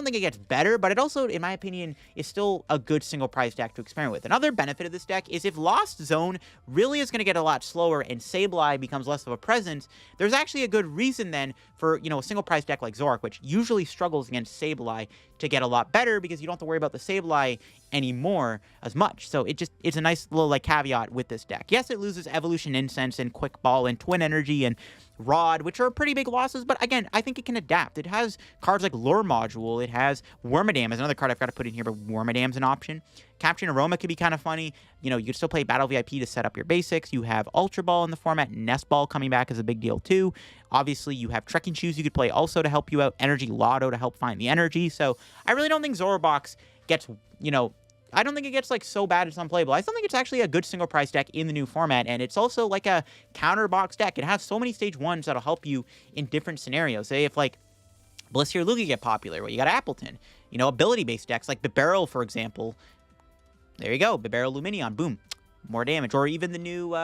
think it gets better, but it also, in my opinion, is still a good single prize deck to experiment with. Another benefit of this deck is if Lost Zone really is going to get a lot slower and Sableye becomes less of a presence, there's actually a good reason then for, a single prize deck like Zoroark, which usually struggles against Sableye, to get a lot better because you don't have to worry about the Sableye anymore as much. So it's a nice little caveat with this deck. Yes, it loses Evolution Incense and Quick Ball and Twin Energy and Rod, which are pretty big losses, but again, I think it can adapt. It has cards like Lure Module, it has Wormadam is another card I've got to put in here, but Wormadam's an option. Capturing Aroma could be kind of funny. You can still play Battle VIP to set up your basics. You have Ultra Ball in the format. Nest Ball coming back is a big deal too. Obviously, you have Trekking Shoes you could play also to help you out. Energy Lotto to help find the energy. So I really don't think Zorobox gets, I don't think it gets so bad it's unplayable. I still think it's actually a good single price deck in the new format, and it's also like a counter box deck. It has so many stage 1s that'll help you in different scenarios. Say if Blissey or Lugia get popular, well, you got Appleton. Ability-based decks like Bibarel, for example. There you go, Bibarel Lumineon, boom, more damage. Or even the new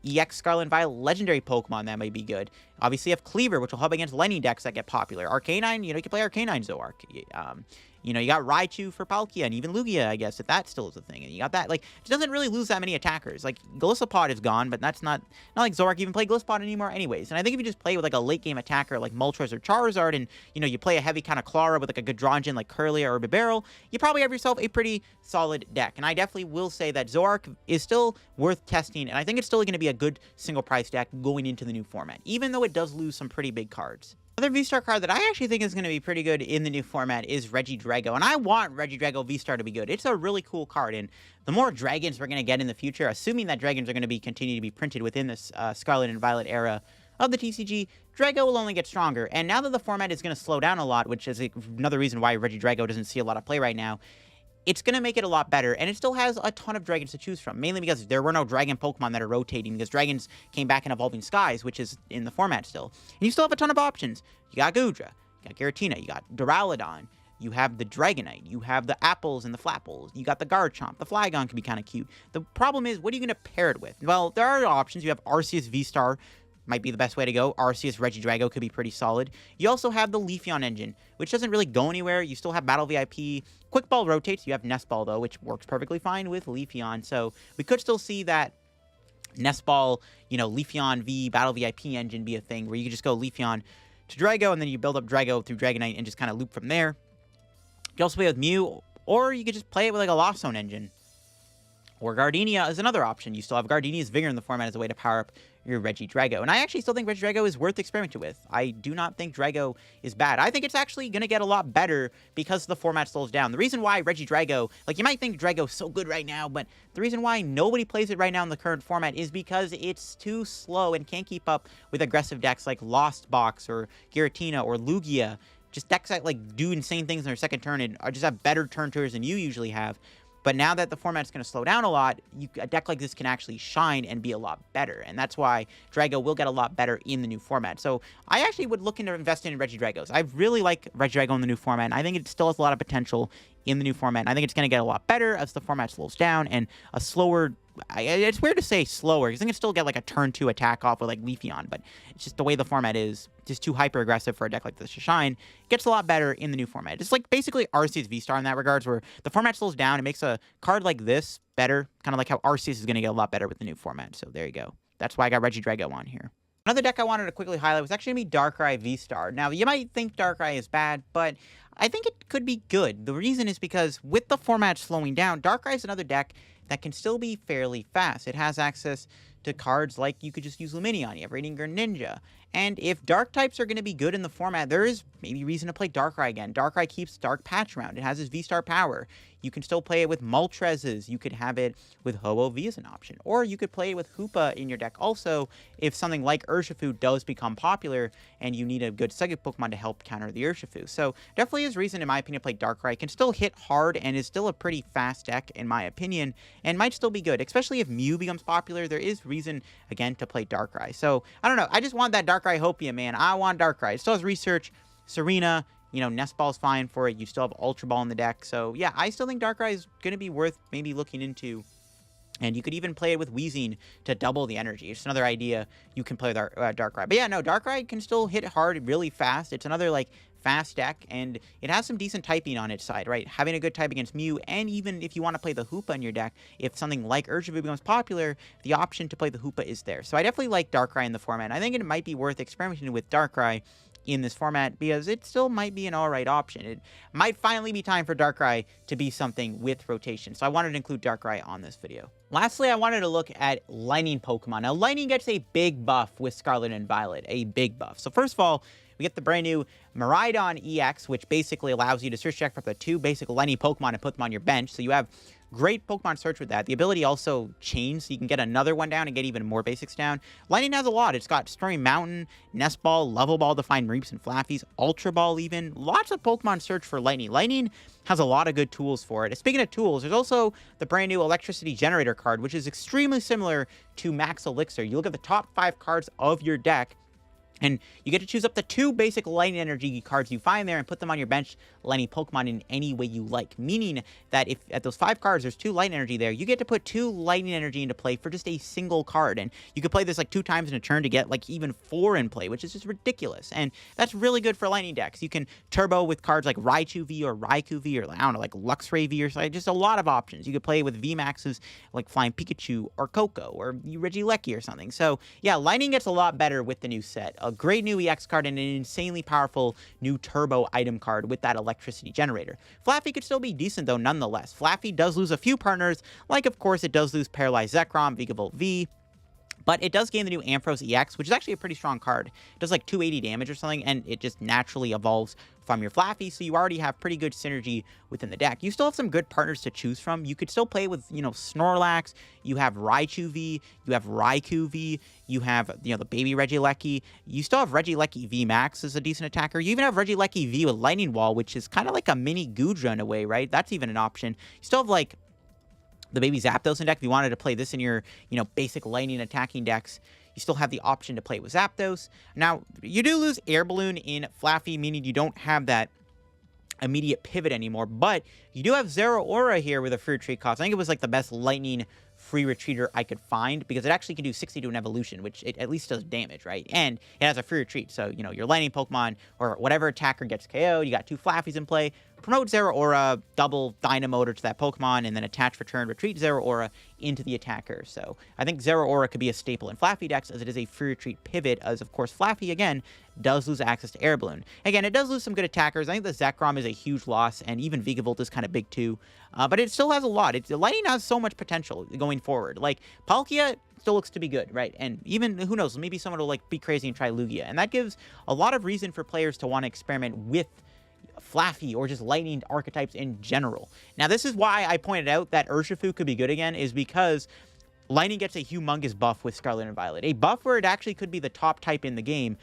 EX Scarlet and Violet legendary Pokemon, that might be good. Obviously, you have Cleaver, which will help against Lenny decks that get popular. Arcanine, you can play Arcanine Zoroark. You got Raichu for Palkia, and even Lugia, I guess, if that still is a thing. And you got that, it doesn't really lose that many attackers. Golisopod is gone, but that's not like Zoroark even play Golisopod anymore anyways. And I think if you just play with, a late-game attacker like Moltres or Charizard, and, you play a heavy kind of Clara with, a good draw engine like Kirlia or Bibarel, you probably have yourself a pretty solid deck. And I definitely will say that Zoroark is still worth testing, and I think it's still going to be a good single-price deck going into the new format, even though it does lose some pretty big cards. Another V-Star card that I actually think is going to be pretty good in the new format is Regidrago, and I want Regidrago V-Star to be good. It's a really cool card, and the more dragons we're going to get in the future, assuming that dragons are going to continue to be printed within this Scarlet and Violet era of the TCG, Drago will only get stronger. And now that the format is going to slow down a lot, which is another reason why Regidrago doesn't see a lot of play right now, it's going to make it a lot better, and it still has a ton of dragons to choose from, mainly because there were no dragon Pokemon that are rotating, because dragons came back in Evolving Skies, which is in the format still. And you still have a ton of options. You got Goodra, you got Giratina, you got Duraludon, you have the Dragonite, you have the Apples and the Flapples, you got the Garchomp, the Flygon can be kind of cute. The problem is, what are you going to pair it with? Well, there are options. You have Arceus V-Star, might be the best way to go. Arceus Regidrago could be pretty solid. You also have the Leafeon engine, which doesn't really go anywhere. You still have Battle VIP. Quick Ball rotates. You have Nest Ball, though, which works perfectly fine with Leafeon. So we could still see that Nest Ball, Leafeon V Battle VIP engine be a thing where you could just go Leafeon to Drago, and then you build up Drago through Dragonite and just kind of loop from there. You can also play with Mew, or you could just play it with a Lost Zone engine. Or Gardenia is another option. You still have Gardenia's Vigor in the format as a way to power up your Regidrago. And I actually still think Regidrago is worth experimenting with. I do not think Drago is bad. I think it's actually going to get a lot better because the format slows down. The reason why Regidrago, you might think Drago's so good right now, but the reason why nobody plays it right now in the current format is because it's too slow and can't keep up with aggressive decks like Lost Box or Giratina or Lugia. Just decks that do insane things in their second turn and just have better turn twos than you usually have. But now that the format's going to slow down a lot, a deck like this can actually shine and be a lot better. And that's why Drago will get a lot better in the new format. So I actually would look into investing in Regidragos. I really like Regidrago in the new format, and I think it still has a lot of potential in the new format. And I think it's going to get a lot better as the format slows down, and a slower... It's weird to say slower, because I think it still get a turn 2 attack off with Leafeon, but it's just the way the format is just too hyper aggressive for a deck like this to shine. It gets a lot better in the new format. It's basically Arceus V-Star in that regards, where the format slows down. It makes a card like this better, kind of like how Arceus is going to get a lot better with the new format. So there you go. That's why I got Regidrago on here. Another deck I wanted to quickly highlight was actually going to be Darkrai V-Star. Now, you might think Darkrai is bad, but I think it could be good. The reason is because with the format slowing down, Darkrai is another deck that can still be fairly fast. It has access to cards like you could just use Lumineon, you have Radiant Greninja. And if Dark types are going to be good in the format, there is maybe reason to play Darkrai again. Darkrai keeps Dark Patch around. It has his V-Star power. You can still play it with Moltres. You could have it with Ho-Oh-V as an option. Or you could play it with Hoopa in your deck also if something like Urshifu does become popular and you need a good Psychic Pokemon to help counter the Urshifu. So definitely is reason, in my opinion, to play Darkrai. It can still hit hard and is still a pretty fast deck, in my opinion, and might still be good. Especially if Mew becomes popular, there is reason, again, to play Darkrai. So, I don't know. I just want that Darkrai Hopia, man. I want Darkrai. It still has Research, Serena, you know, Nest Ball's fine for it. You still have Ultra Ball in the deck. So, yeah, I still think Darkrai is going to be worth maybe looking into. And you could even play it with Weezing to double the energy. It's another idea you can play with Darkrai. But yeah, no, Darkrai can still hit hard really fast. It's another, like, fast deck, and it has some decent typing on its side, right? Having a good type against Mew, and even if you want to play the Hoopa in your deck, if something like Urshifu becomes popular, the option to play the Hoopa is there. So I definitely like Darkrai in the format. I think it might be worth experimenting with Darkrai in this format because it still might be an alright option. It might finally be time for Darkrai to be something with rotation. So I wanted to include Darkrai on this video. Lastly, I wanted to look at Lightning Pokemon. Now, Lightning gets a big buff with Scarlet and Violet, a big buff. So first of all, we get the brand new Miraidon EX, which basically allows you to search check for the 2 basic Lightning Pokemon and put them on your bench. So you have great Pokemon search with that. The ability also chains, so you can get another one down and get even more basics down. Lightning has a lot. It's got Stormy Mountain, Nest Ball, Level Ball to find Reaps and Flaffies, Ultra Ball even. Lots of Pokemon search for Lightning. Lightning has a lot of good tools for it. Speaking of tools, there's also the brand new Electricity Generator card, which is extremely similar to Max Elixir. You look at the top 5 cards of your deck, and you get to choose up to 2 basic Lightning Energy cards you find there and put them on your bench, Lightning Pokemon in any way you like. Meaning that if at those 5 cards, there's 2 Lightning Energy there, you get to put 2 Lightning Energy into play for just a single card. And you could play this like 2 times in a turn to get like even 4 in play, which is just ridiculous. And that's really good for Lightning decks. You can turbo with cards like Raichu V or Raikou V or, I don't know, like Luxray V or something. Just a lot of options. You could play with VMAXs like Flying Pikachu or Coco or Regieleki or something. So yeah, Lightning gets a lot better with the new set. A great new EX card and an insanely powerful new turbo item card with that Electricity Generator. Flaffy could still be decent though nonetheless. Flaffy does lose a few partners, like of course it does lose Paralyzed Zekrom, Vigavolt V, but it does gain the new Ampharos EX, which is actually a pretty strong card. It does like 280 damage or something, and it just naturally evolves from your Flaffy, so you already have pretty good synergy within the deck. You still have some good partners to choose from. You could still play with, you know, Snorlax, you have Raichu V, you have Raikou V, you have, you know, the baby Regieleki. You still have Regieleki V Max as a decent attacker. You even have Regieleki V with Lightning Wall, which is kind of like a mini Goodra in a way, right? That's even an option. You still have, like, the baby Zapdos in deck. If you wanted to play this in your, you know, basic lightning attacking decks, you still have the option to play with Zapdos. Now, you do lose Air Balloon in Flaffy, meaning you don't have that immediate pivot anymore, but you do have Zeraora here with a free retreat cost. I think it was like the best lightning free retreater I could find because it actually can do 60 to an evolution, which it at least does damage, right? And it has a free retreat, so, you know, your lightning Pokemon or whatever attacker gets KO'd, you got 2 Flaffies in play. Promote Zeraora, double Dynamotor to that Pokemon, and then attach, return, retreat Zeraora into the attacker. So I think Zeraora could be a staple in Flaffy decks as it is a free retreat pivot, as of course Flaffy, again, does lose access to Air Balloon. Again, it does lose some good attackers. I think the Zekrom is a huge loss, and even Vigavolt is kind of big too. But it still has a lot. Lightning has so much potential going forward. Like, Palkia still looks to be good, right? And even, who knows, maybe someone will like be crazy and try Lugia. And that gives a lot of reason for players to want to experiment with Flaffy or just lightning archetypes in general. Now, this is why I pointed out that Urshifu could be good again, is because Lightning gets a humongous buff with Scarlet and Violet. A buff where it actually could be the top type in the game,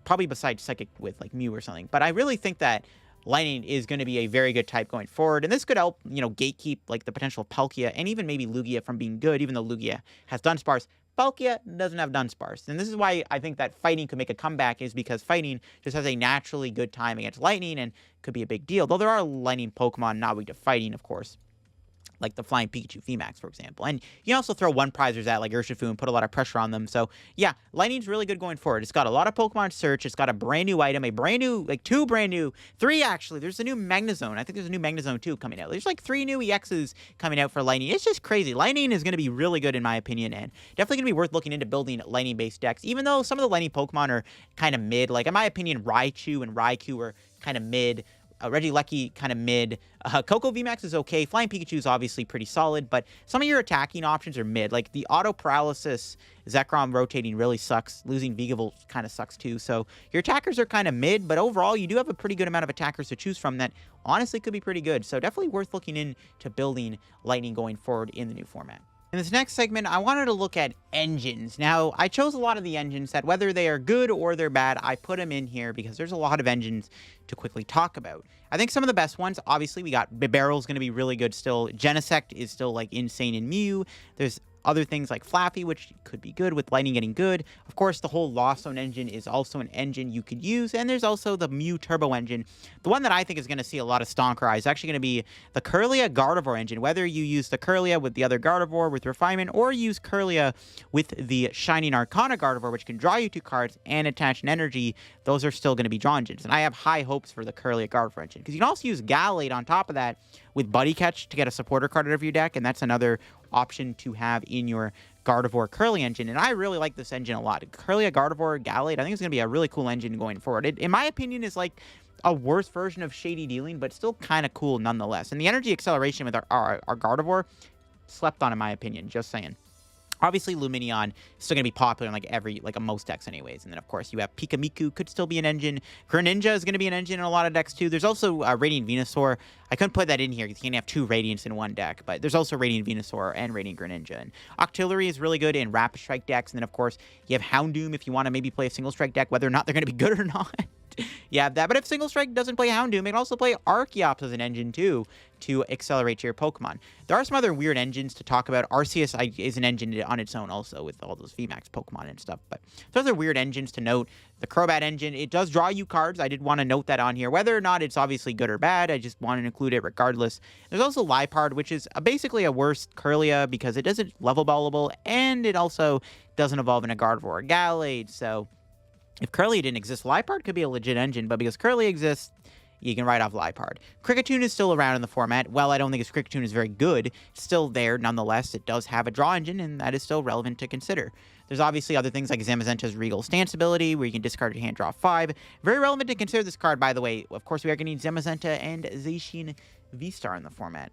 probably besides Psychic with like Mew or something. But I really think that Lightning is going to be a very good type going forward, and this could help, you know, gatekeep like the potential of Palkia and even maybe Lugia from being good, even though Lugia has Dunsparce. Palkia doesn't have Dunsparce, and this is why I think that Fighting could make a comeback, is because Fighting just has a naturally good time against Lightning and could be a big deal, though there are Lightning Pokemon not weak to Fighting, of course, like the Flying Pikachu VMAX, for example. And you can also throw one-prizers at, like Urshifu, and put a lot of pressure on them. So, yeah, Lightning's really good going forward. It's got a lot of Pokemon search. It's got a brand new item, a brand new, like 2 brand new, 3 actually. There's a new Magnezone. I think there's a new Magnezone 2 coming out. There's like 3 new EXs coming out for Lightning. It's just crazy. Lightning is going to be really good in my opinion, and definitely going to be worth looking into building Lightning-based decks, even though some of the Lightning Pokemon are kind of mid. Like, in my opinion, Raichu and Raikou are kind of mid. Regieleki kind of mid. Coco VMAX is okay. Flying Pikachu is obviously pretty solid, but some of your attacking options are mid. Like the auto paralysis Zekrom rotating really sucks. Losing Vigavolt kind of sucks too. So your attackers are kind of mid, but overall you do have a pretty good amount of attackers to choose from that honestly could be pretty good. So definitely worth looking into building Lightning going forward in the new format. In this next segment, I wanted to look at engines. Now, I chose a lot of the engines that whether they are good or they're bad, I put them in here because there's a lot of engines to quickly talk about. I think some of the best ones, obviously, we got Bibarel's going to be really good still. Genesect is still, like, insane in Mew. There's other things like Flappy, which could be good with Lightning getting good. Of course, the whole Lost Zone engine is also an engine you could use. And there's also the Mew Turbo engine. The one that I think is going to see a lot of Stonker is actually going to be the Kirlia Gardevoir engine. Whether you use the Kirlia with the other Gardevoir with Refinement, or use Kirlia with the Shining Arcana Gardevoir, which can draw you 2 cards and attach an energy, those are still going to be draw engines. And I have high hopes for the Kirlia Gardevoir engine. Because you can also use Gallade on top of that with Buddy Catch to get a supporter card out of your deck, and that's another option to have in your Gardevoir Kirlia engine. And I really like this engine a lot. Kirlia, Gardevoir, Gallade, I think it's going to be a really cool engine going forward. It, in my opinion, is like a worse version of Shady Dealing, but still kind of cool nonetheless. And the energy acceleration with our Gardevoir, slept on in my opinion, just saying. Obviously, Lumineon is still going to be popular in most decks anyways. And then, of course, you have Pikamiku, could still be an engine. Greninja is going to be an engine in a lot of decks, too. There's also Radiant Venusaur. I couldn't put that in here because you can't have 2 Radiants in one deck. But there's also Radiant Venusaur and Radiant Greninja. And Octillery is really good in Rapid Strike decks. And then, of course, you have Houndoom if you want to maybe play a Single Strike deck, whether or not they're going to be good or not. You have that. But if Single Strike doesn't play Houndoom, it can also play Archeops as an engine, too, to accelerate your Pokemon. There are some other weird engines to talk about. Arceus is an engine on its own also with all those VMAX Pokemon and stuff. But those are weird engines to note. The Crobat engine, it does draw you cards. I did want to note that on here. Whether or not it's obviously good or bad, I just wanted to include it regardless. There's also Liepard, which is basically a worse Kirlia because it doesn't level ballable, and it also doesn't evolve in a Gardevoir or Gallade. So if Kirlia didn't exist, Liepard could be a legit engine, but because Kirlia exists, you can write off Liepard. Kricketune is still around in the format. Well, I don't think its Kricketune is very good. It's still there nonetheless. It does have a draw engine, and that is still relevant to consider. There's obviously other things like Zamazenta's Regal Stance ability, where you can discard your hand, draw 5. Very relevant to consider this card, by the way. Of course, we are going to need Zamazenta and Zacian V-Star in the format.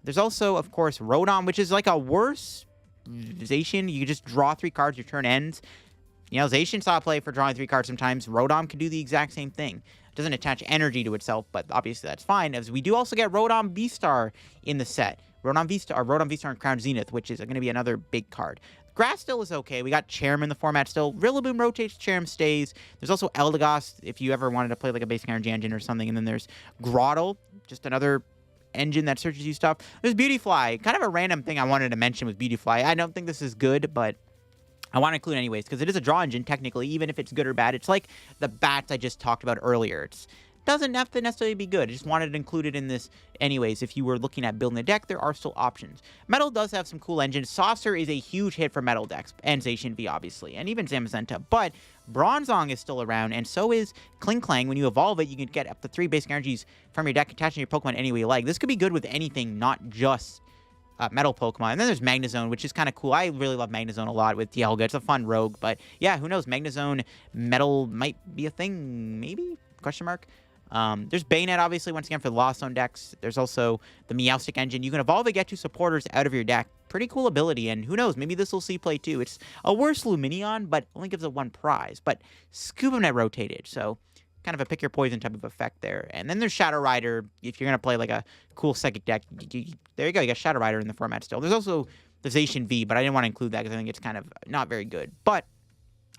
There's also, of course, Rotom, which is like a worse Zacian. You just draw 3 cards, your turn ends. You know, Zacian saw play for drawing 3 cards sometimes. Rotom can do the exact same thing. It doesn't attach energy to itself, but obviously that's fine, as we do also get Rotom V-Star in the set. Rotom V-Star and Crown Zenith, which is going to be another big card. Grass still is okay. We got Cherrim in the format still. Rillaboom rotates, Cherrim stays. There's also Eldegoss if you ever wanted to play like a basic energy engine or something. And then there's Grottle, just another engine that searches you stuff. There's Beautyfly. Kind of a random thing I wanted to mention with Beautyfly. I don't think this is good, but I want to include anyways because it is a draw engine technically, even if it's good or bad. It's like the bats I just talked about earlier. It doesn't have to necessarily be good. I just wanted to include it in this anyways. If you were looking at building a deck, there are still options. Metal does have some cool engines. Saucer is a huge hit for Metal decks, and Zacian V obviously, and even Zamazenta. But Bronzong is still around, and so is Klinklang. When you evolve it, you can get up to 3 basic energies from your deck, attaching your Pokemon any way you like. This could be good with anything, not just Metal Pokemon. And then there's Magnezone, which is kind of cool. I really love Magnezone a lot with Dialga. It's a fun rogue, but yeah, who knows? Magnezone Metal might be a thing, maybe? Question mark. There's Bayonet, obviously, once again, for the Lost Zone decks. There's also the Meowstic engine. You can evolve and get 2 supporters out of your deck. Pretty cool ability, and who knows, maybe this will see play too. It's a worse Lumineon, but only gives it 1 prize. But Scuba Net rotated, so kind of a pick your poison type of effect there. And then there's Shadow Rider. If you're going to play like a cool psychic deck, there you go. You got Shadow Rider in the format still. There's also the Zacian V, but I didn't want to include that because I think it's kind of not very good. But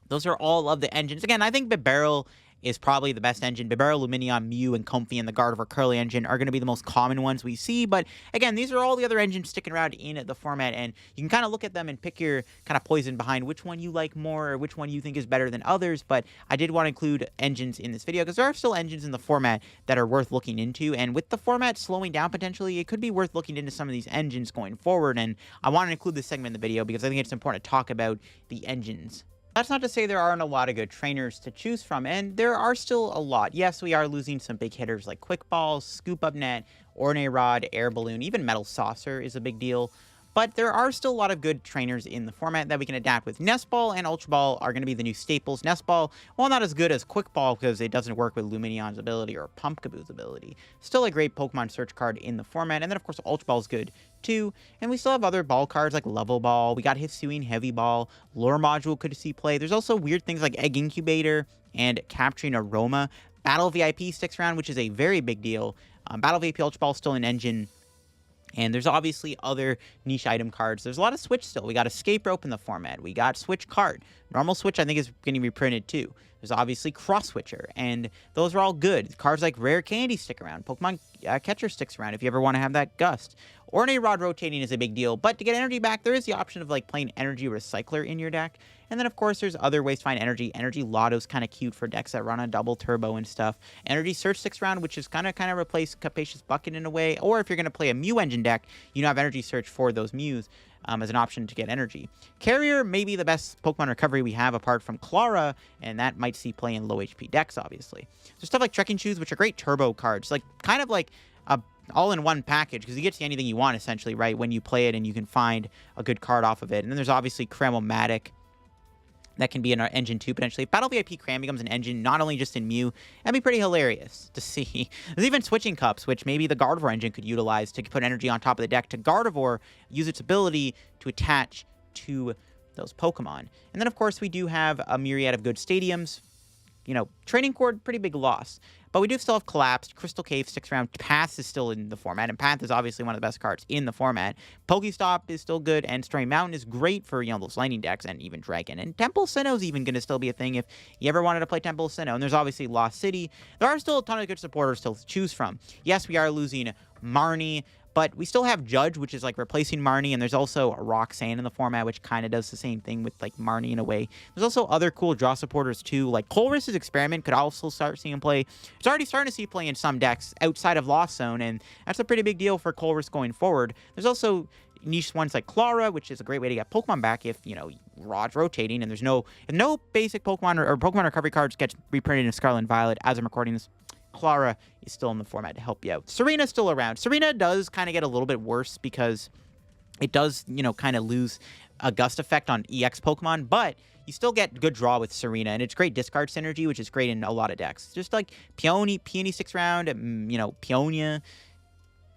those are all of the engines. Again, I think Bibarel is probably the best engine. Bibarel, Lumineon, Mew, and Comfey, and the Gardevoir Kirlia engine are going to be the most common ones we see. But again, these are all the other engines sticking around in the format, and you can kind of look at them and pick your kind of poison behind which one you like more or which one you think is better than others. But I did want to include engines in this video because there are still engines in the format that are worth looking into. And with the format slowing down potentially, it could be worth looking into some of these engines going forward. And I want to include this segment in the video because I think it's important to talk about the engines. That's not to say there aren't a lot of good trainers to choose from, and there are still a lot. Yes, we are losing some big hitters like Quick Balls, Scoop Up Net, Ornate Rod, Air Balloon, even Metal Saucer is a big deal. but there are still a lot of good trainers in the format that we can adapt with. Nest Ball and Ultra Ball are going to be the new staples. Nest Ball, while not as good as Quick Ball because it doesn't work with Luminion's ability or Pumpkaboo's ability, still a great Pokemon search card in the format. And then, of course, Ultra Ball is good too. And we still have other ball cards like Level Ball. We got Hisuian Heavy Ball. Lure Module could see play. There's also weird things like Egg Incubator and Capturing Aroma. Battle VIP sticks around, which is a very big deal. Battle VIP Ultra Ball is still an engine. And there's obviously other niche item cards. There's a lot of Switch still. We got Escape Rope in the format. We got Switch Card. Normal Switch, I think, is getting reprinted too. There's obviously Cross Switcher, and those are all good. Cards like Rare Candy stick around. Pokemon Catcher sticks around if you ever want to have that Gust. Ornate Rod rotating is a big deal, but to get energy back, there is the option of like playing Energy Recycler in your deck. And then, of course, there's other ways to find energy. Energy Lotto's kind of cute for decks that run on double turbo and stuff. Energy Search sticks around, which is kind of replace Capacious Bucket in a way. Or if you're going to play a Mew engine deck, you have Energy Search for those Mews as an option to get energy. Carrier may be the best Pokemon recovery we have apart from Clara, and that might see play in low HP decks, obviously. There's stuff like Trekking Shoes, which are great turbo cards, like kind of like a all-in-one package, because you get to anything you want, essentially, right, when you play it, and you can find a good card off of it. And then there's obviously Cramomatic. That can be in our engine too, potentially. If Battle VIP Cram becomes an engine, not only just in Mew, that'd be pretty hilarious to see. There's even Switching Cups, which maybe the Gardevoir engine could utilize to put energy on top of the deck to Gardevoir, use its ability to attach to those Pokemon. And then, of course, we do have a myriad of good stadiums. You know, Training Cord, pretty big loss. But we do still have Collapsed. Crystal Cave sticks around. Path is still in the format, and Path is obviously one of the best cards in the format. Pokestop is still good, and Stray Mountain is great for, you know, those lightning decks, and even Dragon. And Temple Sinnoh is even going to still be a thing if you ever wanted to play Temple Sinnoh. And there's obviously Lost City. There are still a ton of good supporters to choose from. Yes, we are losing Marnie, but we still have Judge, which is like replacing Marnie, and there's also Roxanne in the format, which kind of does the same thing with like Marnie in a way. There's also other cool draw supporters too, like Colress's Experiment could also start seeing play. It's already starting to see play in some decks outside of Lost Zone, and that's a pretty big deal for Colress going forward. There's also niche ones like Clara, which is a great way to get Pokemon back if, you know, Rod's rotating, and there's no basic Pokemon or Pokemon recovery cards gets reprinted in Scarlet and Violet as I'm recording this. Clara is still in the format to help you out. Serena's still around. Serena does kind of get a little bit worse because it does, you know, kind of lose a Gust effect on EX Pokemon, but you still get good draw with Serena, and it's great discard synergy, which is great in a lot of decks. Just like Peony sticks around, you know, Peonia.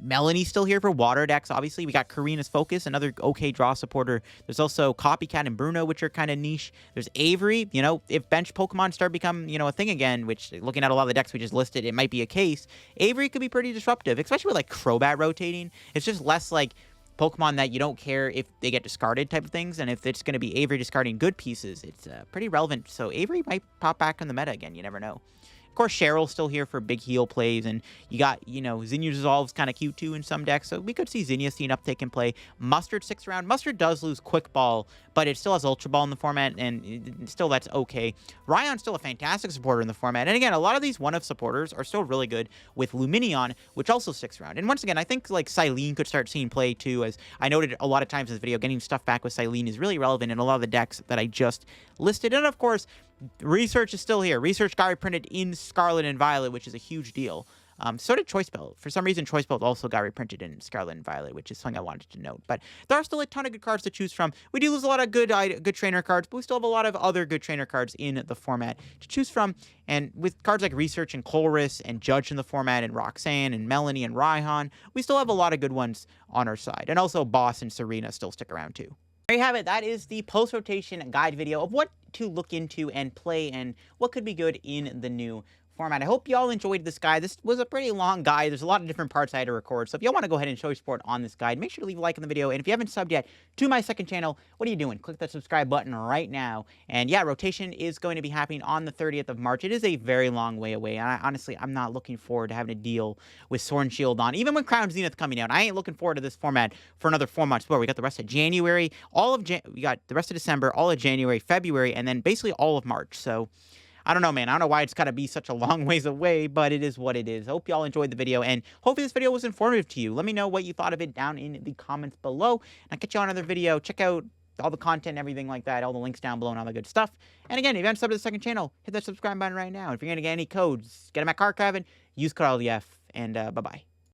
Melanie's still here for water decks, obviously. We got Karina's Focus, another okay draw supporter. There's also Copycat and Bruno, which are kind of niche. There's Avery. You know, if bench Pokemon start become, you know, a thing again, which looking at a lot of the decks we just listed, it might be a case. Avery could be pretty disruptive, especially with like Crobat rotating. It's just less like Pokemon that you don't care if they get discarded type of things, and if it's going to be Avery discarding good pieces, it's pretty relevant. So Avery might pop back on the meta again. You never know. Of course, Cheryl's still here for big heal plays, and you got, you know, Zinnia Resolve's kind of cute too in some decks, so we could see Zinnia see an uptick in play. Mustard sticks around. Mustard does lose Quick Ball, but it still has Ultra Ball in the format, and still that's okay. Ryan's still a fantastic supporter in the format, and again, a lot of these one-of supporters are still really good with Luminion, which also sticks around. And once again, I think like Silene could start seeing play too, as I noted a lot of times in this video, getting stuff back with Silene is really relevant in a lot of the decks that I just listed. And of course, Research is still here. Research got reprinted in Scarlet and Violet, which is a huge deal. So did Choice Belt. For some reason, Choice Belt also got reprinted in Scarlet and Violet, which is something I wanted to note. But there are still a ton of good cards to choose from. We do lose a lot of good trainer cards, but we still have a lot of other good trainer cards in the format to choose from. And with cards like Research and Colress and Judge in the format and Roxanne and Melanie and Raihan, we still have a lot of good ones on our side. And also Boss and Serena still stick around too. There you have it. That is the post-rotation guide video of what to look into and play and what could be good in the new format. I hope y'all enjoyed this guide. This was a pretty long guide. There's a lot of different parts I had to record. So if y'all want to go ahead and show your support on this guide, make sure to leave a like on the video. And if you haven't subbed yet to my second channel, what are you doing? Click that subscribe button right now. And yeah, rotation is going to be happening on the 30th of March. It is a very long way away. And honestly, I'm not looking forward to having to deal with Sword and Shield on. Even when Crown Zenith coming out, I ain't looking forward to this format for another 4 months more. We got the rest of January, we got the rest of December, all of January, February, and then basically all of March. So I don't know, man. I don't know why it's got to be such a long ways away, but it is what it is. I hope y'all enjoyed the video, and hopefully this video was informative to you. Let me know what you thought of it down in the comments below, and I'll catch you on another video. Check out all the content and everything like that, all the links down below and all the good stuff. And again, if you haven't subbed to the second channel, hit that subscribe button right now. If you're going to get any codes, get them at Card Craven, use code LDF, and bye-bye.